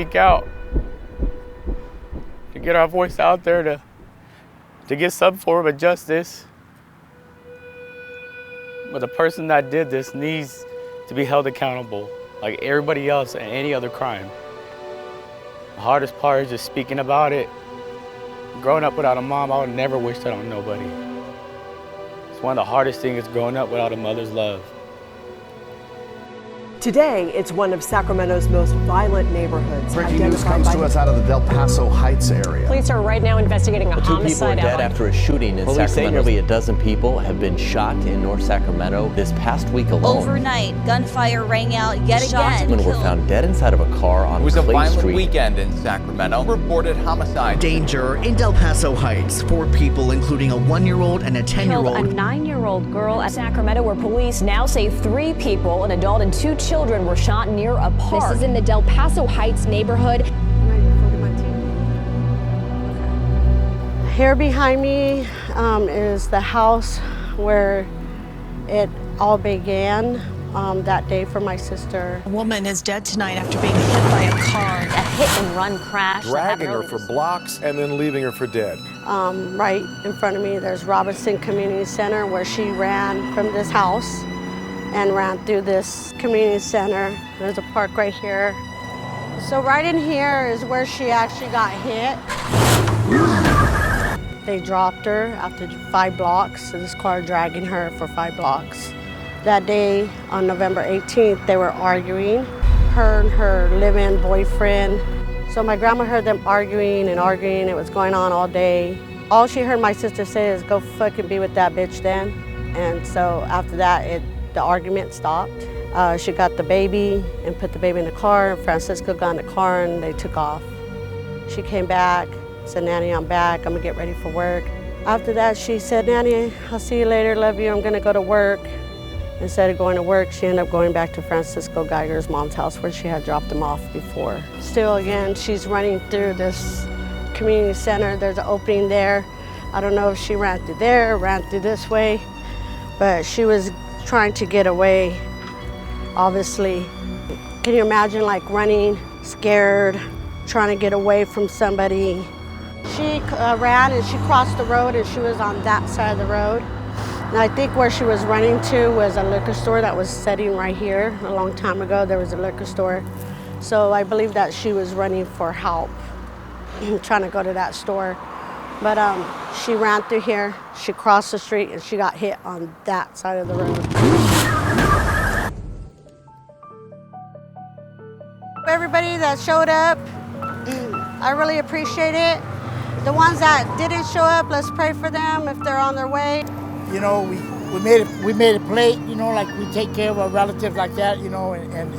speak out, to get our voice out there, to get some form of justice. But the person that did this needs to be held accountable, like everybody else and any other crime. The hardest part is just speaking about it. Growing up without a mom, I would never wish that on nobody. It's one of the hardest things, is growing up without a mother's love. Today, it's one of Sacramento's most violent neighborhoods. Breaking news comes to us out of the Del Paso Heights area. Police are right now investigating a homicide. 2 people are dead after a shooting in Sacramento. Say nearly a dozen people have been shot in North Sacramento this past week alone. Overnight, gunfire rang out yet again. Women were found dead inside of a car on Clay Street. It was a violent weekend in Sacramento. Reported homicide. Danger in Del Paso Heights. 4 people, including a 1-year-old and a 10-year-old. Killed a 9-year-old girl at Sacramento, where police now say 3 people, an adult and 2 children, were shot near a park. This is in the Del Paso Heights neighborhood. Here behind me is the house where it all began that day for my sister. A woman is dead tonight after being hit by a car. A hit-and-run crash. Dragging her for blocks and then leaving her for dead. Right in front of me, there's Robinson Community Center, where she ran from this house and ran through this community center. There's a park right here. So right in here is where she actually got hit. They dropped her after 5 blocks, so this car dragging her for 5 blocks. That day, on November 18th, they were arguing, her and her live-in boyfriend. So my grandma heard them arguing and arguing. It was going on all day. All she heard my sister say is, "Go fucking be with that bitch then." And so after that, the argument stopped. She got the baby and put the baby in the car, and Francisco got in the car and they took off. She came back, said, "Nanny, I'm back, I'm gonna get ready for work." After that, she said, "Nanny, I'll see you later, love you, I'm gonna go to work." Instead of going to work, she ended up going back to Francisco Geiger's mom's house, where she had dropped him off before. Still, again, she's running through this community center. There's an opening there. I don't know if she ran through there, ran through this way, but she was trying to get away, obviously. Can you imagine, like, running, scared, trying to get away from somebody? She ran and she crossed the road, and she was on that side of the road. And I think where she was running to was a liquor store that was sitting right here. A long time ago, there was a liquor store. So I believe that she was running for help, trying to go to that store. But she ran through here, she crossed the street, and she got hit on that side of the road. Everybody that showed up, I really appreciate it. The ones that didn't show up, let's pray for them if they're on their way. You know, we made a plate, you know, like we take care of our relatives like that, you know, and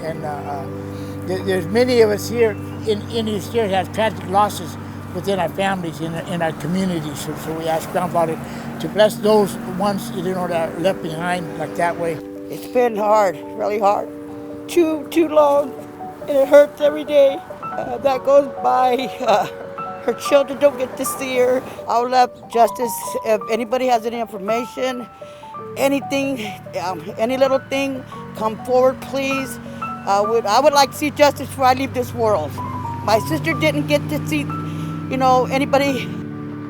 there's many of us here in these years have tragic losses within our families, in our communities. So we ask Grandfather to bless those ones, you know, that are left behind like that way. It's been hard, really hard. Too long, and it hurts every day that goes by. Her children don't get to see her. I would love justice. If anybody has any information, anything, any little thing, come forward, please. I would like to see justice before I leave this world. My sister didn't get to see, you know, anybody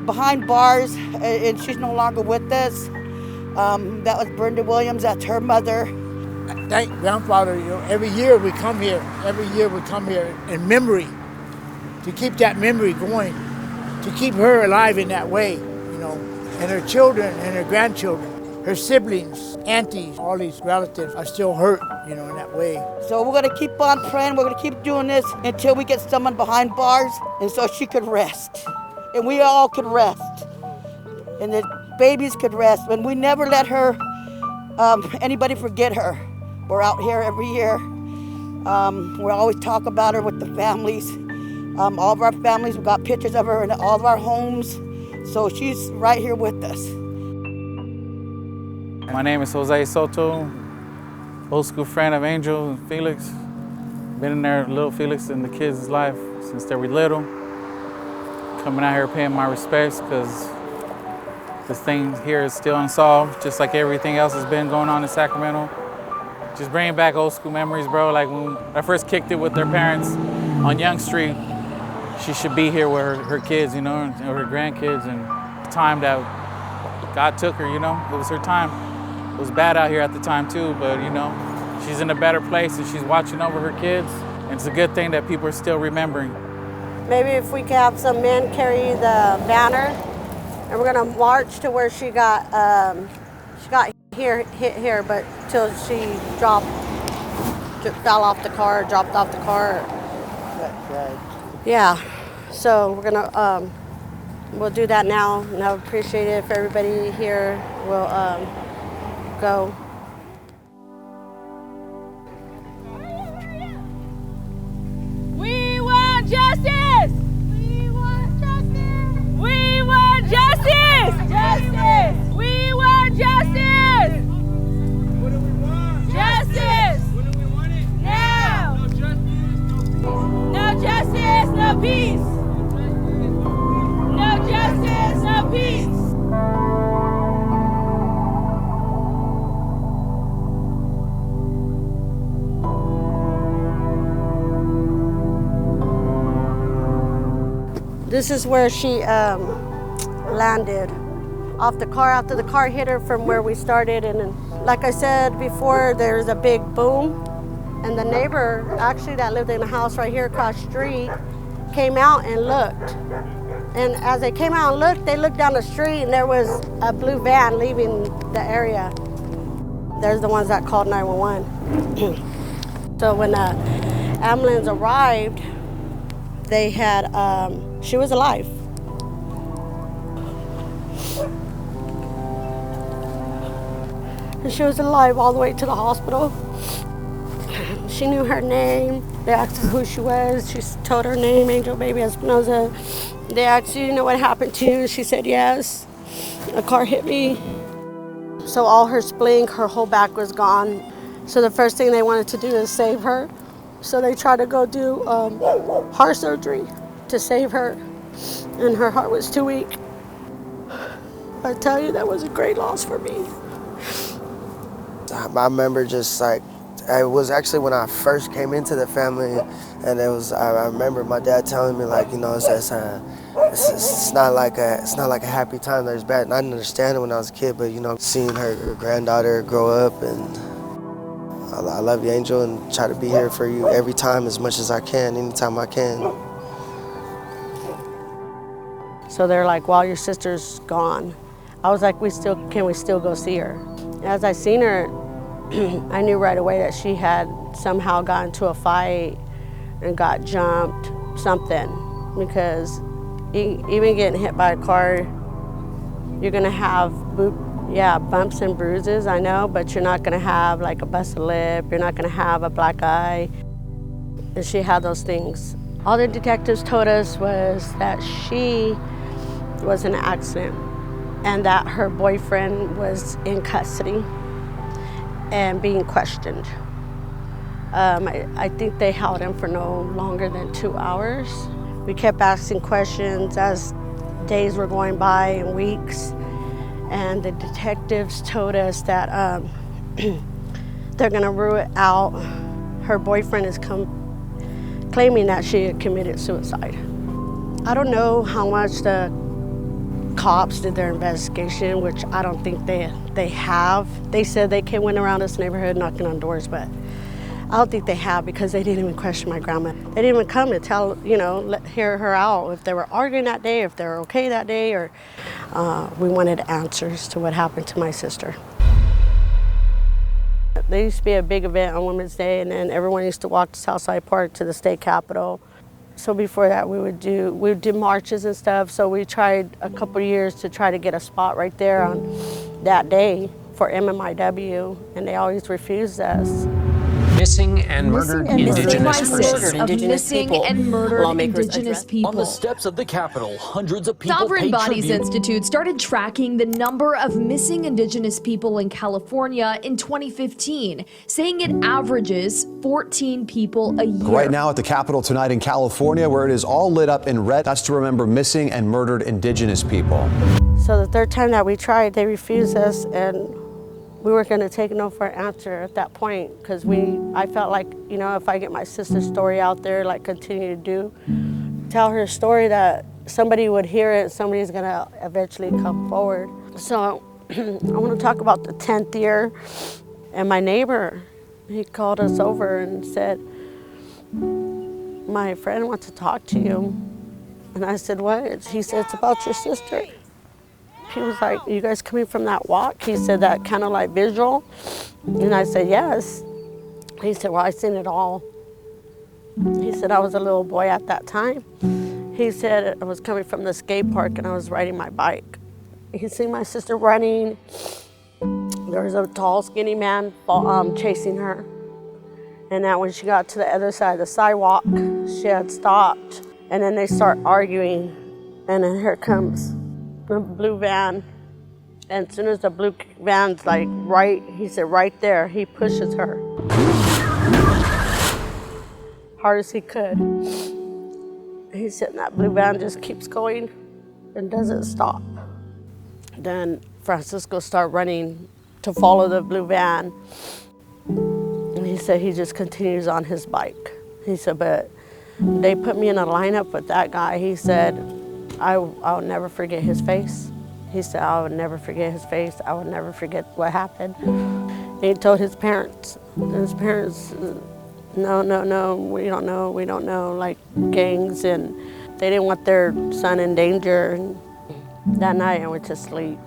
behind bars, and she's no longer with us. That was Brenda Williams. That's her mother. Thank Grandfather. You know, every year we come here in memory, to keep that memory going, to keep her alive in that way, you know, and her children and her grandchildren, her siblings, aunties, all these relatives are still hurt, you know, in that way. So we're gonna keep on praying, we're gonna keep doing this until we get someone behind bars, and so she could rest, and we all could rest, and the babies could rest, and we never let her, anybody forget her. We're out here every year. We always talk about her with the families. All of our families, we've got pictures of her in all of our homes. So she's right here with us. My name is Jose Soto, old school friend of Angel and Felix. Been in there, little Felix and the kids' life since they were little. Coming out here paying my respects, because this thing here is still unsolved, just like everything else has been going on in Sacramento. Just bringing back old school memories, bro. Like when I first kicked it with their parents, on Young Street, she should be here with her kids, you know, or her grandkids, and the time that God took her, you know, it was her time. It was bad out here at the time too, but you know, she's in a better place and she's watching over her kids, and it's a good thing that people are still remembering. Maybe if we could have some men carry the banner, and we're gonna march to where she got hit here, but till she fell off the car, dropped off the car. Yeah, so we're gonna, we'll do that now, and I would appreciate it if everybody here will go. We want justice! We want justice! We want justice! Justice! We want justice! What do we want? Justice! When do we want it? Now! No justice, no peace! No justice, no peace! This is where she landed off the car after the car hit her from where we started. And then, like I said before, there's a big boom. And the neighbor, actually, that lived in the house right here across the street, came out and looked. And as they came out and looked, they looked down the street and there was a blue van leaving the area. There's the ones that called 911. So when the ambulance arrived, they had, she was alive. And she was alive all the way to the hospital. She knew her name. They asked her who she was. She told her name, Angel Baby Espinoza. They asked, "Do you know what happened to you?" She said, "Yes. A car hit me." So all her spleen, her whole back was gone. So the first thing they wanted to do is save her. So they tried to go do heart surgery to save her, and her heart was too weak. I tell you, that was a great loss for me. I remember just like, it was actually when I first came into the family, and it was, I remember my dad telling me, like, you know, it's not like a happy time. There's bad, and I didn't understand it when I was a kid, but you know, seeing her granddaughter grow up, and I love you, Angel, and try to be here for you every time as much as I can, anytime I can. So they're like, "While your sister's gone." I was like, can we still go see her? As I seen her, I knew right away that she had somehow gotten into a fight and got jumped, something. Because even getting hit by a car, you're gonna have bumps and bruises, I know, but you're not gonna have like a busted lip, you're not gonna have a black eye. And she had those things. All the detectives told us was that she was in an accident and that her boyfriend was in custody and being questioned. I think they held him for no longer than 2 hours. We kept asking questions as days were going by and weeks, and the detectives told us that they're gonna rule it out. Her boyfriend is claiming that she had committed suicide. I don't know how much the cops did their investigation, which I don't think they have. They said they went around this neighborhood knocking on doors, but I don't think they have, because they didn't even question my grandma. They didn't even come to tell, hear her out if they were arguing that day, if they were okay that day, or we wanted answers to what happened to my sister. There used to be a big event on Women's Day, and then everyone used to walk to Southside Park to the state capitol. So before that, we would do marches and stuff. So we tried a couple of years to try to get a spot right there on that day for MMIW, and they always refused us. Missing and murdered Indigenous persons. Missing and murdered Indigenous people. On the steps of the Capitol, hundreds of people Sovereign paid Bodies tribute. Institute started tracking the number of missing Indigenous people in California in 2015, saying it averages 14 people a year. Right now at the Capitol tonight in California, where it is all lit up in red. That's to remember missing and murdered Indigenous people. So the third time that we tried, they refused us, and We were gonna take no for an answer at that point because I felt like, you know, if I get my sister's story out there, like continue to tell her story, that somebody would hear it, somebody's gonna eventually come forward. So I wanna talk about the 10th year, and my neighbor, he called us over and said, my friend wants to talk to you. And I said, what? He said, it's about your sister. He was like, are you guys coming from that walk? He said, that kind of like visual. And I said, yes. He said, well, I seen it all. He said, I was a little boy at that time. He said, I was coming from the skate park and I was riding my bike. He seen my sister running. There was a tall, skinny man chasing her. And that when she got to the other side of the sidewalk, she had stopped. And then they start arguing. And then here comes the blue van. And as soon as the blue van's like he said right there, he pushes her. Hard as he could. He said, and that blue van just keeps going and doesn't stop. Then Francisco started running to follow the blue van. And he said he just continues on his bike. He said, but they put me in a lineup with that guy. He said, I'll never forget his face. He said, I would never forget his face. I would never forget what happened. And he told his parents. And his parents, no, we don't know, like gangs, and they didn't want their son in danger. And that night I went to sleep.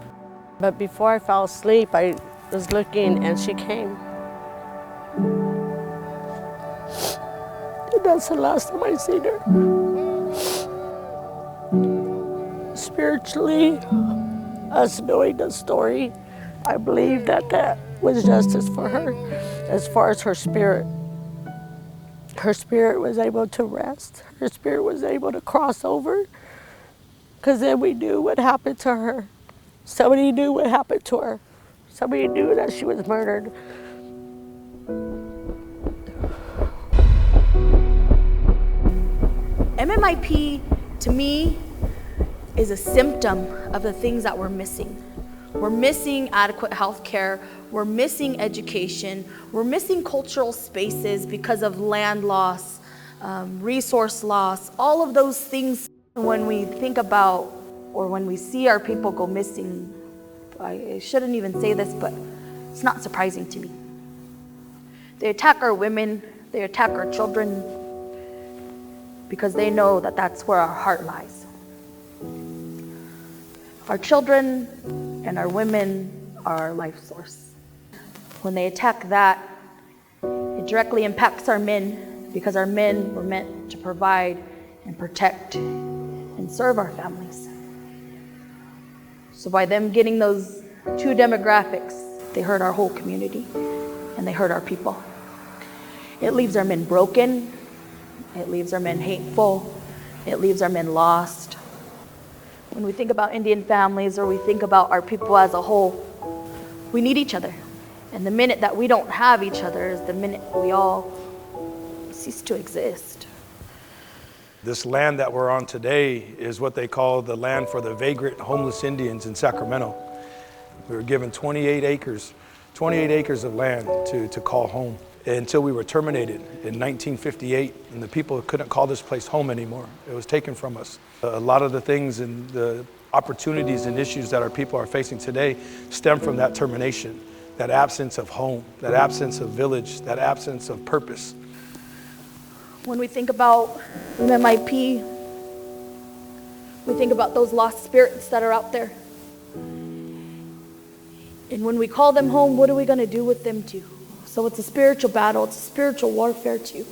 But before I fell asleep, I was looking and she came. And that's the last time I seen her. Spiritually, us knowing the story, I believe that was justice for her. As far as her spirit was able to rest. Her spirit was able to cross over. Because then we knew what happened to her. Somebody knew what happened to her. Somebody knew that she was murdered. MMIP, to me, is a symptom of the things that we're missing. We're missing adequate health care, we're missing education, we're missing cultural spaces because of land loss, resource loss, all of those things. When we think about, or when we see our people go missing, I shouldn't even say this, but it's not surprising to me. They attack our women, they attack our children, because they know that that's where our heart lies. Our children and our women are our life source. When they attack that, it directly impacts our men, because our men were meant to provide and protect and serve our families. So by them getting those two demographics, they hurt our whole community and they hurt our people. It leaves our men broken, it leaves our men hateful, it leaves our men lost. When we think about Indian families, or we think about our people as a whole, we need each other. And the minute that we don't have each other is the minute we all cease to exist. This land that we're on today is what they call the land for the vagrant homeless Indians in Sacramento. We were given 28 acres of land to call home until we were terminated in 1958, and the people couldn't call this place home anymore. It was taken from us. A lot of the things and the opportunities and issues that our people are facing today stem from that termination, that absence of home, that absence of village, that absence of purpose. When we think about MMIP, we think about those lost spirits that are out there. And when we call them home, what are we going to do with them too? So it's a spiritual battle, it's a spiritual warfare too.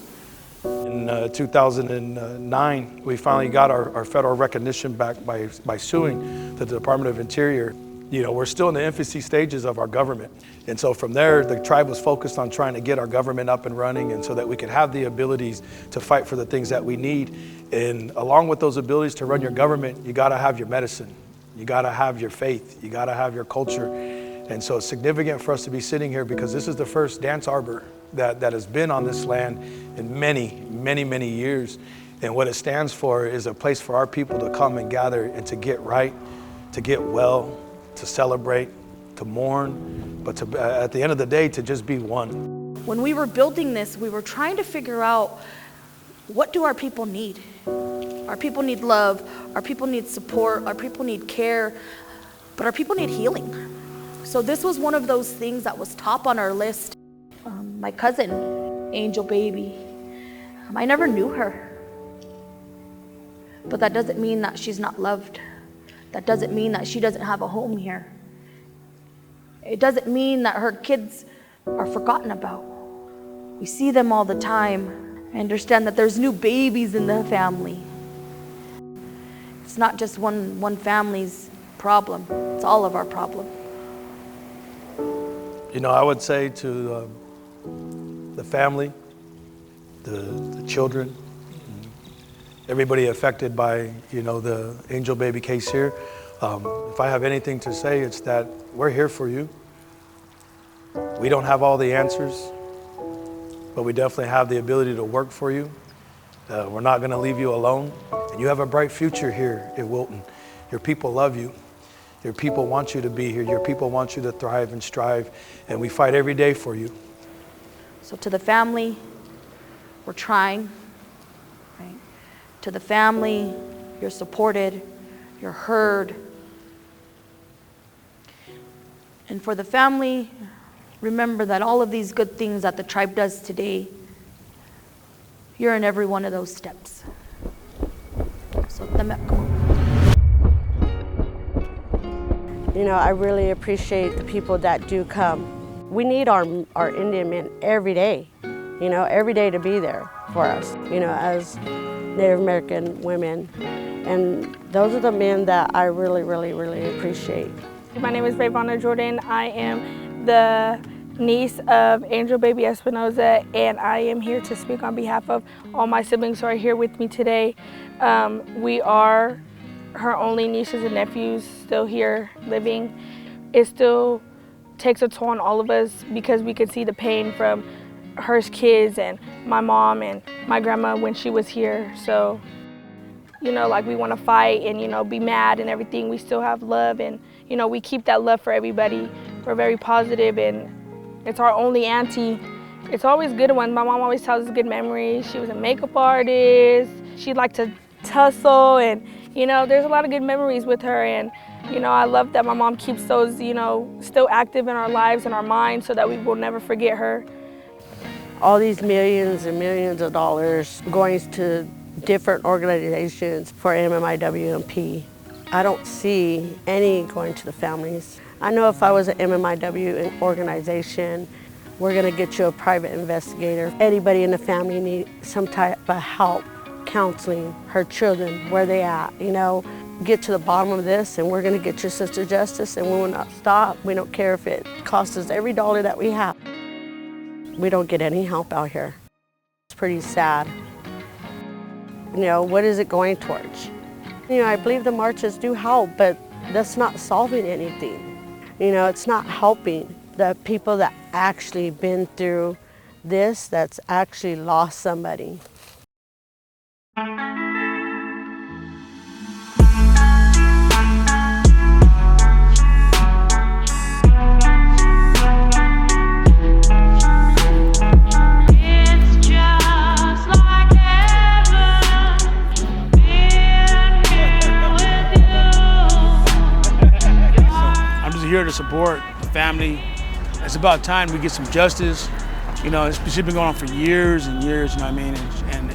In 2009, we finally got our federal recognition back by suing the Department of Interior. You know, we're still in the infancy stages of our government. And so from there, the tribe was focused on trying to get our government up and running, and so that we could have the abilities to fight for the things that we need. And along with those abilities to run your government, you gotta have your medicine. You gotta have your faith. You gotta have your culture. And so it's significant for us to be sitting here because this is the first dance arbor that has been on this land in many, many, many years. And what it stands for is a place for our people to come and gather and to get right, to get well, to celebrate, to to mourn, but to, at the end of the day, to just be one. When we were building this, we were trying to figure out, what do our people need? Our people need love, our people need support, our people need care, but our people need healing. So this was one of those things that was top on our list. My cousin, Angel Baby, I never knew her. But that doesn't mean that she's not loved. That doesn't mean that she doesn't have a home here. It doesn't mean that her kids are forgotten about. We see them all the time. I understand that there's new babies in the family. It's not just one family's problem. It's all of our problem. You know, I would say to the family, the children, everybody affected by, you know, the Angel Baby case here, if I have anything to say, it's that we're here for you. We don't have all the answers, but we definitely have the ability to work for you. We're not going to leave you alone. And you have a bright future here in Wilton. Your people love you. Your people want you to be here. Your people want you to thrive and strive. And we fight every day for you. So to the family, we're trying. Right? To the family, you're supported, you're heard. And for the family, remember that all of these good things that the tribe does today, you're in every one of those steps. So, come on. You know, I really appreciate the people that do come. We need our Indian men every day, you know, every day to be there for us, you know, as Native American women. And those are the men that I really, really, really appreciate. My name is Rayvonna Jordan. I am the niece of Angel Baby Espinoza, and I am here to speak on behalf of all my siblings who are here with me today. We are her only nieces and nephews still here living. It still takes a toll on all of us because we could see the pain from her kids and my mom and my grandma when she was here. So, you know, like we want to fight and, you know, be mad and everything. We still have love and, you know, we keep that love for everybody. We're very positive and it's our only auntie. It's always good ones. My mom always tells us good memories. She was a makeup artist. She liked to tussle and, you know, there's a lot of good memories with her. And, you know, I love that my mom keeps those, you know, still active in our lives and our minds so that we will never forget her. All these millions and millions of dollars going to different organizations for MMIWMP. I don't see any going to the families. I know if I was an MMIW organization, we're gonna get you a private investigator. Anybody in the family needs some type of help, counseling, her children, where they at, you know. Get to the bottom of this and we're gonna get your sister justice and we will not stop. We don't care if it costs us every dollar that we have. We don't get any help out here. It's pretty sad. You know, what is it going towards? You know, I believe the marches do help, but that's not solving anything. You know, it's not helping the people that actually been through this, that's actually lost somebody. Here to support the family. It's about time we get some justice. You know, it's been going on for years and years, you know what I mean?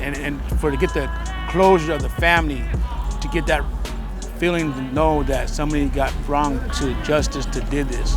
And for to get the closure of the family, to get that feeling to know that somebody got wrong to justice to did this.